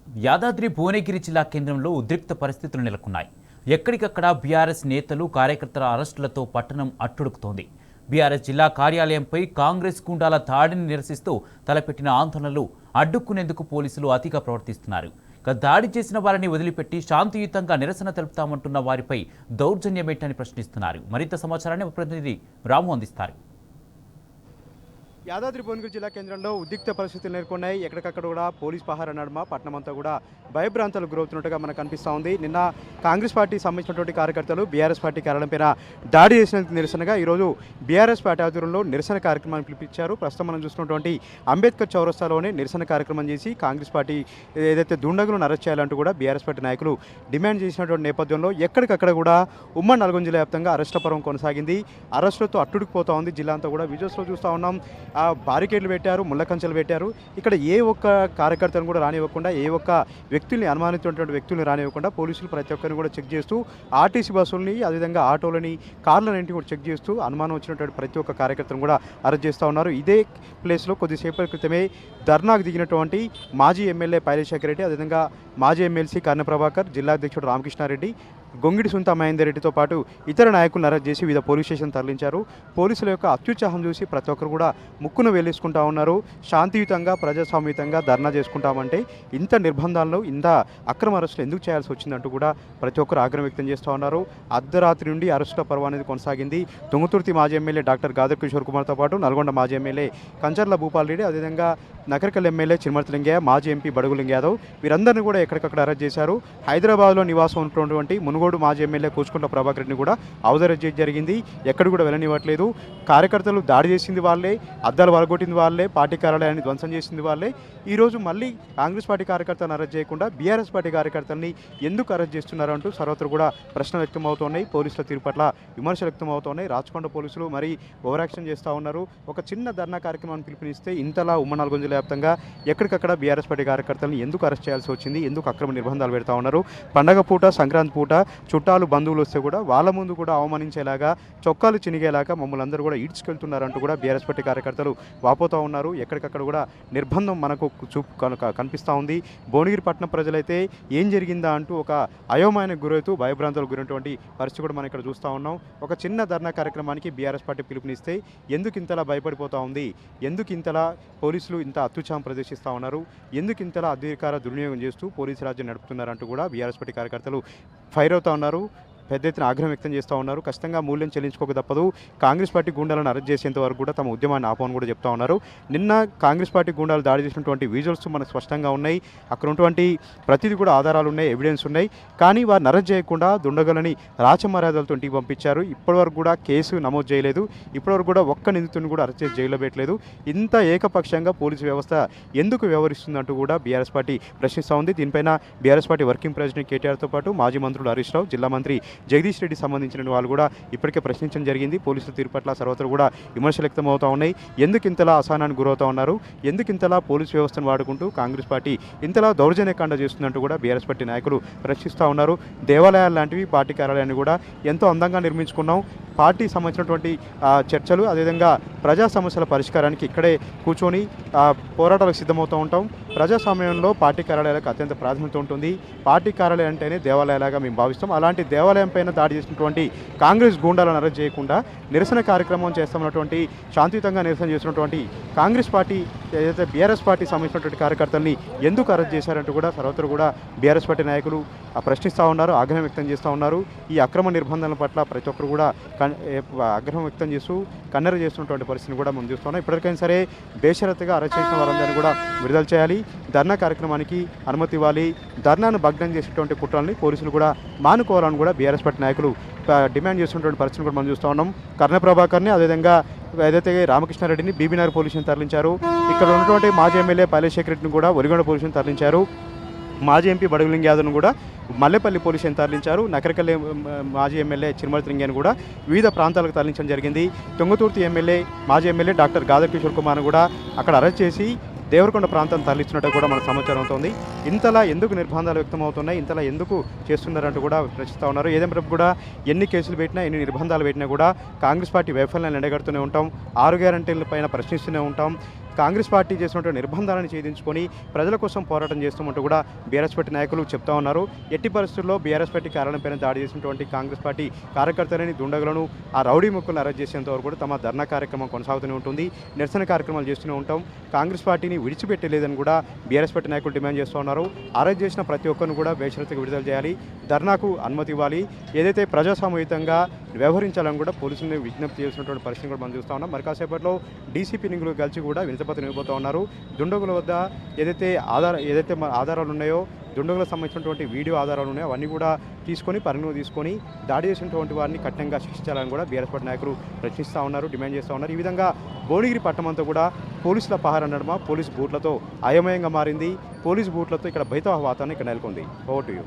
యాదాద్రి భువనగిరి జిల్లా కేంద్రంలో ఉద్రిక్త పరిస్థితులు నెలకొన్నాయి. ఎక్కడికక్కడ బీఆర్ఎస్ నేతలు కార్యకర్తల అరెస్టులతో పట్టణం అట్టుడుకుతోంది. బీఆర్ఎస్ జిల్లా కార్యాలయంపై కాంగ్రెస్ గుండాల దాడిని నిరసిస్తూ తలపెట్టిన ఆందోళనలు అడ్డుకునేందుకు పోలీసులు అతిగా ప్రవర్తిస్తున్నారు. దాడి చేసిన వారిని వదిలిపెట్టి శాంతియుతంగా నిరసన తెలుపుతామంటున్న వారిపై దౌర్జన్యమేంటని ప్రశ్నిస్తున్నారు. మరింత సమాచారాన్ని ప్రతినిధి రాము అందిస్తారు. యాదాద్రి భువనగిరి జిల్లా కేంద్రంలో ఉద్రిక్త పరిస్థితులు నెలకొన్నాయి. ఎక్కడికక్కడ కూడా పోలీస్ పహారా నడుమ పట్టణం అంతా కూడా భయభ్రాంతాలకు గురవుతున్నట్టుగా మనకు కనిపిస్తూ ఉంది. నిన్న కాంగ్రెస్ పార్టీ సంబంధించినటువంటి కార్యకర్తలు బీఆర్ఎస్ పార్టీ కార్యాలయం పైన దాడి చేసినందుకు నిరసనగా ఈరోజు బీఆర్ఎస్ పార్టీ ఆధ్వర్యంలో నిరసన కార్యక్రమాన్ని పిలిపించారు. ప్రస్తుతం మనం చూస్తున్నటువంటి అంబేద్కర్ చౌరస్తాలోనే నిరసన కార్యక్రమం చేసి కాంగ్రెస్ పార్టీ ఏదైతే దుండగులను అరెస్ట్ చేయాలంటూ కూడా బీఆర్ఎస్ పార్టీ నాయకులు డిమాండ్ చేసినటువంటి నేపథ్యంలో ఎక్కడికక్కడ కూడా ఉమ్మడి నల్గొండ జిల్లా వ్యాప్తంగా అరెస్టుల పర్వం కొనసాగింది. అరెస్టులతో అట్టుడికిపోతా ఉంది జిల్లా అంతా కూడా. విజువల్స్లో చూస్తూ ఉన్నాం. బారికేడ్లు పెట్టారు, ముళ్ళ కంచెలు పెట్టారు. ఇక్కడ ఏ ఒక్క కార్యకర్తను కూడా రానివ్వకుండా, ఏ ఒక్క వ్యక్తుల్ని అనుమానించినటువంటి వ్యక్తుల్ని రానివ్వకుండా పోలీసులు ప్రతి ఒక్కరిని కూడా చెక్ చేస్తూ ఆర్టీసీ బస్సుల్ని, అదేవిధంగా ఆటోలని, కార్లన్నింటినీ కూడా చెక్ చేస్తూ అనుమానం వచ్చినటువంటి ప్రతి ఒక్క కార్యకర్తను కూడా అరెస్ట్ చేస్తూ ఉన్నారు. ఇదే ప్లేస్లో కొద్దిసేపటి క్రితమే ధర్నాకు దిగినటువంటి మాజీ ఎమ్మెల్యే పైలేశేఖర్ రెడ్డి, అదేవిధంగా మాజీ ఎమ్మెల్సీ కర్ణ ప్రభాకర్, జిల్లా అధ్యక్షుడు రామకృష్ణారెడ్డి, గొంగిడి సుంత మహేందర్ రెడ్డితో పాటు ఇతర నాయకులను అరెస్ట్ చేసి వివిధ పోలీస్ స్టేషన్ తరలించారు. పోలీసుల యొక్క అత్యుత్సాహం చూసి ప్రతి ఒక్కరు కూడా ముక్కును వేలేసుకుంటా ఉన్నారు. శాంతియుతంగా, ప్రజాస్వామ్యతంగా ధర్నా చేసుకుంటామంటే ఇంత నిర్బంధాలను, ఇంత అక్రమ అరెస్టులు ఎందుకు చేయాల్సి వచ్చిందంటూ కూడా ప్రతి ఒక్కరు ఆగ్రహం వ్యక్తం చేస్తూ ఉన్నారు. అర్ధరాత్రి నుండి అరెస్టుల పర్వం అనేది కొనసాగింది. తుంగతుర్తి మాజీ ఎమ్మెల్యే డాక్టర్ గాదర్ కిషోర్ కుమార్తో పాటు నల్గొండ మాజీ ఎమ్మెల్యే కంచర్ల భూపాల్ రెడ్డి, అదేవిధంగా నకరికల్ ఎమ్మెల్యే చిరుమర్తి లింగయ్య, మాజీ ఎంపీ బడుగు లింగ యాదవ్ వీరందరినీ కూడా ఎక్కడికక్కడ అరెస్ట్ చేశారు. హైదరాబాద్లో నివాసం ఉన్నటువంటి మునుగోడు మాజీ ఎమ్మెల్యే కూచుకుంట ప్రభాకర్ రెడ్డిని కూడా అరెస్ట్ చేయడం జరిగింది. ఎక్కడ కూడా వెళ్ళనివ్వట్లేదు. కార్యకర్తలు దాడి చేసింది వాళ్ళే, అద్దాలు వలగొట్టింది వాళ్ళే, పార్టీ కార్యాలయాన్ని ధ్వంసం చేసింది వాళ్ళే. ఈరోజు మళ్ళీ కాంగ్రెస్ పార్టీ కార్యకర్తలను అరెస్ట్ చేయకుండా బీఆర్ఎస్ పార్టీ కార్యకర్తల్ని ఎందుకు అరెస్ట్ చేస్తున్నారు అంటూ సర్వత్రా కూడా ప్రశ్నలు వ్యక్తమవుతున్నాయి. పోలీసుల తీరు పట్ల విమర్శలు వ్యక్తమవుతున్నాయి. రాచకొండ పోలీసులు మరీ ఓవర్ యాక్షన్ చేస్తూ ఉన్నారు. ఒక చిన్న ధర్నా కార్యక్రమాన్ని పిలుపునిస్తే ఇంతలా ఉమ్మడి నల్గొండ జిల్లా వ్యాప్తంగా ఎక్కడికక్కడ బీఆర్ఎస్ పార్టీ కార్యకర్తలను ఎందుకు అరెస్ట్ చేయాల్సి వచ్చింది, ఎందుకు అక్రమ నిర్బంధాలు పెడతా ఉన్నారు. పండగ పూట, సంక్రాంతి పూట చుట్టాలు, బంధువులు వస్తే కూడా వాళ్ళ ముందు కూడా అవమానించేలాగా, చొక్కాలు చినిగేలాగా మమ్మల్ని అందరూ కూడా ఈడ్చుకెళ్తున్నారంటూ కూడా బీఆర్ఎస్ పార్టీ కార్యకర్తలు వాపోతూ ఉన్నారు. ఎక్కడికక్కడ కూడా నిర్బంధం మనకు కనిపిస్తూ ఉంది. భువనగిరి పట్టణ ప్రజలైతే ఏం జరిగిందా అంటూ ఒక అయోమయానికి గురవుతూ భయభ్రాంతులకు గురైనటువంటి పరిస్థితి కూడా మనం ఇక్కడ చూస్తూ ఉన్నాం. ఒక చిన్న ధర్నా కార్యక్రమానికి బీఆర్ఎస్ పార్టీ పిలుపునిస్తే ఎందుకు ఇంతలా భయపడిపోతూ ఉంది, ఎందుకు ఇంతలా పోలీసులు ఇంత అత్యుత్సాహం ప్రదర్శిస్తూ ఉన్నారు, ఎందుకు ఇంతలా అధికార దుర్వినియోగం చేస్తూ పోలీసు రాజ్యం నడుపుతున్నారంటూ కూడా బీఆర్ఎస్ పార్టీ కార్యకర్తలు ఫైర్ అవుతూ ఉన్నారు. పెద్ద ఎత్తున ఆగ్రహం వ్యక్తం చేస్తూ ఉన్నారు. ఖచ్చితంగా మూల్యం చెల్లించుకోక తప్పదు. కాంగ్రెస్ పార్టీ గుండాలను అరెస్ట్ చేసేంత వరకు కూడా తమ ఉద్యమాన్ని ఆపమని కూడా చెప్తా ఉన్నారు. నిన్న కాంగ్రెస్ పార్టీ గుండాలు దాడి చేసినటువంటి విజువల్స్ మనకు స్పష్టంగా ఉన్నాయి. అక్కడ ఉన్నటువంటి ప్రతిదీ కూడా ఆధారాలు ఉన్నాయి, ఎవిడెన్స్ ఉన్నాయి. కానీ వారిని అరెస్ట్ చేయకుండా దుండగులని రాచమర్యాదలతో ఇంటికి పంపించారు. ఇప్పటివరకు కూడా కేసు నమోదు చేయలేదు. ఇప్పటివరకు కూడా ఒక్క నిందితుడిని కూడా అరెస్ట్ చేసి జైల్లో పెట్టలేదు. ఇంత ఏకపక్షంగా పోలీసు వ్యవస్థ ఎందుకు వ్యవహరిస్తుందంటూ కూడా బీఆర్ఎస్ పార్టీ ప్రశ్నిస్తూ ఉంది. దీనిపైన బీఆర్ఎస్ పార్టీ వర్కింగ్ ప్రెసిడెంట్ కేటీఆర్తో పాటు మాజీ మంత్రులు హరీష్ రావు, జిల్లా మంత్రి జగదీష్ రెడ్డి సంబంధించిన వాళ్ళు కూడా ఇప్పటికే ప్రశ్నించడం జరిగింది. పోలీసుల తీరు పట్ల సర్వత్రా కూడా విమర్శలు వ్యక్తమవుతూ ఉన్నాయి. ఎందుకు ఇంతలా అసహనానికి గురవుతూ ఉన్నారు, ఎందుకు ఇంతలా పోలీసు వ్యవస్థను వాడుకుంటూ కాంగ్రెస్ పార్టీ ఇంతలా దౌర్జన్యకాండ చేస్తుందంటూ కూడా బీఆర్ఎస్ పార్టీ నాయకులు ప్రశ్నిస్తూ ఉన్నారు. దేవాలయాలు లాంటివి, పార్టీ కార్యాలయాన్ని కూడా ఎంతో అందంగా నిర్మించుకున్నాం. పార్టీ సంబంధించినటువంటి చర్చలు, అదేవిధంగా ప్రజా సమస్యల పరిష్కారానికి ఇక్కడే కూర్చొని పోరాటాలకు సిద్ధమవుతూ ఉంటాం. ప్రజాస్వామ్యంలో పార్టీ కార్యాలయాలకు అత్యంత ప్రాధాన్యత ఉంటుంది. పార్టీ కార్యాలయం అంటేనే దేవాలయాలుగా మేము భావిస్తాం. అలాంటి దేవాలయం పైన దాడి చేసినటువంటి కాంగ్రెస్ గూండాలను అరెస్ట్ చేయకుండా నిరసన కార్యక్రమం చేస్తున్నటువంటి, శాంతియుతంగా నిరసన చేస్తున్నటువంటి కాంగ్రెస్ పార్టీ, ఏదైతే బీఆర్ఎస్ పార్టీ సంబంధించినటువంటి కార్యకర్తల్ని ఎందుకు అరెస్ట్ చేశారంటూ కూడా సర్వత్రా కూడా బీఆర్ఎస్ పార్టీ నాయకులు ప్రశ్నిస్తూ ఉన్నారు, ఆగ్రహం వ్యక్తం చేస్తూ ఉన్నారు. ఈ అక్రమ నిర్బంధాల పట్ల ప్రతి ఒక్కరు కూడా ఆగ్రహం వ్యక్తం చేస్తూ కన్నెర చేస్తున్నటువంటి పరిస్థితిని కూడా మనం చూస్తున్నాం. ఇప్పటికైనా సరే బేషరతుగా అరెస్ట్ చేసిన వారందరినీ కూడా విడుదల చేయాలి, ధర్నా కార్యక్రమానికి అనుమతి ఇవ్వాలి, ధర్నాను భగ్నం చేసేటువంటి కుట్రల్ని పోలీసులు కూడా మానుకోవాలని కూడా బీఆర్ఎస్ పార్టీ నాయకులు డిమాండ్ చేస్తున్నటువంటి పరిస్థితిని కూడా మనం చూస్తూ ఉన్నాం. కర్ణ ప్రభాకర్ని, అదేవిధంగా ఏదైతే రామకృష్ణారెడ్డిని బీబీనగర్ పోలీసులను తరలించారు. ఇక్కడ ఉన్నటువంటి మాజీ ఎమ్మెల్యే పైలేశేఖర్ రెడ్డిని కూడా ఒరిగొండ పోలీసులను తరలించారు. మాజీ ఎంపీ బడుగు లింగ యాదవ్ను కూడా మల్లెపల్లి పోలీసులను తరలించారు. నకరికల్ మాజీ ఎమ్మెల్యే చిరుమర్తి లింగయ్యను కూడా వివిధ ప్రాంతాలకు తరలించడం జరిగింది. తుంగతుర్తి మాజీ ఎమ్మెల్యే డాక్టర్ గాదర్ కిషోర్ కుమార్ను కూడా అక్కడ అరెస్ట్ చేసి దేవరకొండ ప్రాంతాన్ని తరలిస్తున్నట్టు కూడా మనకు సమాచారం అవుతుంది. ఇంతలా ఎందుకు నిర్బంధాలు వ్యక్తమవుతున్నాయి, ఇంతలా ఎందుకు చేస్తున్నారంటూ కూడా ప్రశ్నిస్తూ ఉన్నారు. ఏదేమైనా కూడా ఎన్ని కేసులు పెట్టినా, ఎన్ని నిర్బంధాలు పెట్టినా కూడా కాంగ్రెస్ పార్టీ వైఫల్యాన్ని ఎండగడుతూనే ఉంటాం. 6 గ్యారెంటీల పైన ప్రశ్నిస్తూనే ఉంటాం. కాంగ్రెస్ పార్టీ చేసినటువంటి నిర్బంధాలను ఛేదించుకొని ప్రజల కోసం పోరాటం చేస్తామంటూ కూడా బీఆర్ఎస్ పార్టీ నాయకులు చెప్తా ఉన్నారు. ఎట్టి పరిస్థితుల్లో బీఆర్ఎస్ పార్టీ కార్యాలయంపైన దాడి చేసినటువంటి కాంగ్రెస్ పార్టీ కార్యకర్తలని దుండగులను ఆ రౌడీ ముక్కులను అరెస్ట్ చేసేంత వరకు కూడా తమ ధర్నా కార్యక్రమం కొనసాగుతూనే ఉంటుంది. నిరసన కార్యక్రమాలు చేస్తూనే ఉంటాం. కాంగ్రెస్ పార్టీని విడిచిపెట్టలేదని కూడా బీఆర్ఎస్ పార్టీ నాయకులు డిమాండ్ చేస్తూ ఉన్నారు. అరెస్ట్ చేసిన ప్రతి ఒక్కరిని కూడా బేషరతుగా విడుదల చేయాలి, ధర్నాకు అనుమతి ఇవ్వాలి, ఏదైతే ప్రజాస్వామ్యయుతంగా వ్యవహరించాలని కూడా పోలీసులను విజ్ఞప్తి చేసినటువంటి పరిస్థితి కూడా మనం చూస్తూ ఉన్నాం. మరి కాసేపట్లో డీసీపీ నింగులు కలిసి కూడా వినతిపత్రం ఇవ్వబోతూ ఉన్నారు. దుండగుల వద్ద ఏదైతే ఆధారాలు ఉన్నాయో, దుండగులకు సంబంధించినటువంటి వీడియో ఆధారాలు ఉన్నాయో అవన్నీ కూడా తీసుకొని పరిగణలోకి తీసుకొని దాడి చేసినటువంటి వారిని కఠినంగా శిక్షించాలని కూడా బీఆర్ఎస్ పార్టీ నాయకులు ప్రశ్నిస్తూ ఉన్నారు, డిమాండ్ చేస్తూ ఉన్నారు. ఈ విధంగా భువనగిరి పట్టణం అంతా కూడా పోలీసుల పహారా నడుమ పోలీసు బూట్లతో అయోమయంగా మారింది. పోలీసు బూట్లతో ఇక్కడ బైతవ వాతావరణం ఇక్కడ నెలకొంది. Over to you.